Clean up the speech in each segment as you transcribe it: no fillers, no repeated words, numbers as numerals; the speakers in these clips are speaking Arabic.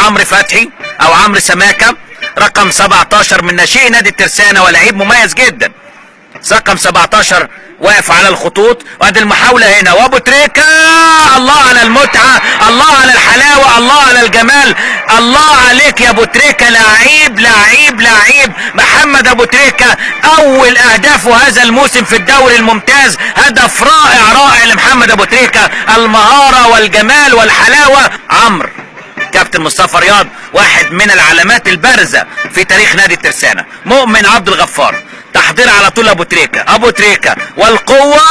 عمرو فتحي او عمرو سماكة، رقم 17 من ناشئي نادي الترسانة ولعيب مميز جدا. رقم 17 واقف على الخطوط، وادي المحاولة هنا، وابو تريكة الله على المتعة، الله على الحلاوة، الله على الجمال، الله عليك يا ابو تريكة، لعيب لعيب لعيب محمد ابو تريكة. اول اهدافه هذا الموسم في الدوري الممتاز، هدف رائع رائع لمحمد ابو تريكة، المهارة والجمال والحلاوة. عمرو كابتن مصطفى رياض واحد من العلامات البارزة في تاريخ نادي الترسانة. مؤمن عبد الغفار، تحضير على طول ابو تريكة، ابو تريكة والقوة،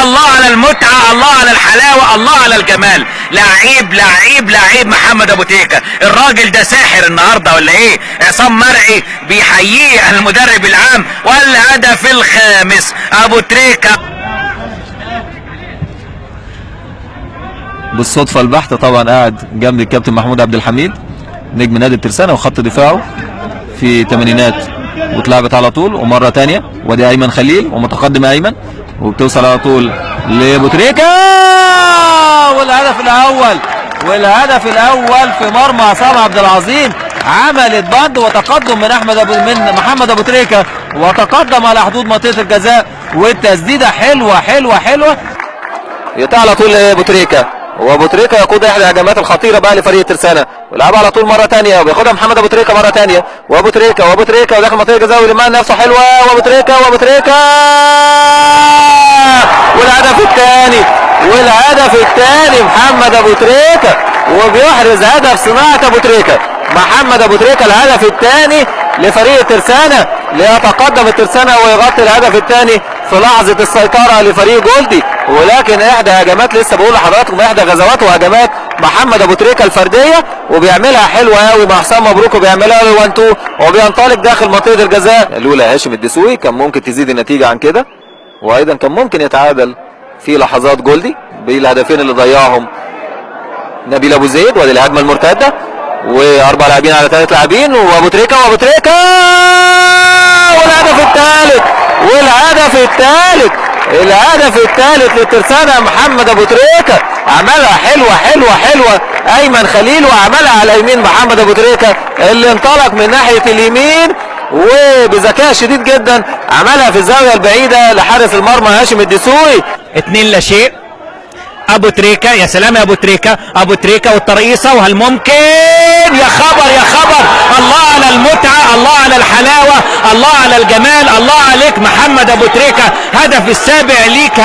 الله على المتعة، الله على الحلاوة، الله على الجمال، لعيب لعيب لعيب محمد ابو تريكة. الراجل ده ساحر النهاردة ولا ايه؟ عصام مرعي بيحييه المدرب العام. والهدف الخامس ابو تريكة. بالصدفة البحتة طبعا قاعد جنب الكابتن محمود عبد الحميد نجم نادي الترسانة وخط دفاعه في الثمانينات، واتلعبت على طول ومرة تانية، وادي ايمن خليل ومتقدم ايمن وبتوصل على طول لابو تريكة، والهدف الاول في مرمى عصام عبد العظيم. عملت بند وتقدم من محمد ابو تريكة، وتقدم على حدود منطقة الجزاء، والتسديدة حلوة حلوة حلوة. يقطع على طول ابو تريكة، وابو تريكة يقود احدى الهجمات الخطيره بقى لفريق الترسانة، ويلعبها على طول مره ثانيه، وبياخدها محمد ابو تريكة مره ثانيه، وابو تريكة وداخل منطقه الجزاء ويلمها نفسه حلوه، وابو تريكة والهدف الثاني محمد ابو تريكة، وبيحرز هدف صناعه ابو تريكة. محمد ابو تريكة الهدف الثاني لفريق الترسانة، ليتقدم الترسانة ويغطي الهدف الثاني في لحظة السيطرة لفريق جولدي. ولكن احدى هجمات، لسه بقول لحضراتكم، احدى غزوات وهجمات محمد ابو تريكة الفردية، وبيعملها حلوة قوي مع حسام مبروك، وبيعملها له 1-2 وبينطلق داخل منطقة الجزاء. الاولى هاشم الدسوقي، كان ممكن تزيد النتيجة عن كده، وايضا كان ممكن يتعادل في لحظات جولدي بالهدفين اللي ضيعهم نبيل ابو زيد. وادي الهجمة المرتدة، واربع لاعبين على 3 لاعبين، وابو تريكة والهدف الثالث للترسانة. محمد ابو تريكة عملها حلوة ايمن خليل، وعملها على يمين محمد ابو تريكة اللي انطلق من ناحية اليمين، وبذكاء شديد جدا عملها في الزاوية البعيدة لحارس المرمى هاشم الدسوقي. 2-0 ابو تريكة. يا سلام يا ابو تريكة، ابو تريكة والترقيصة، وهل ممكن؟ يا خبر يا خبر، الله على المتعة، الله على الحلاوة، الله على الجمال، الله عليك محمد ابو تريكة. هدف السابع ليك.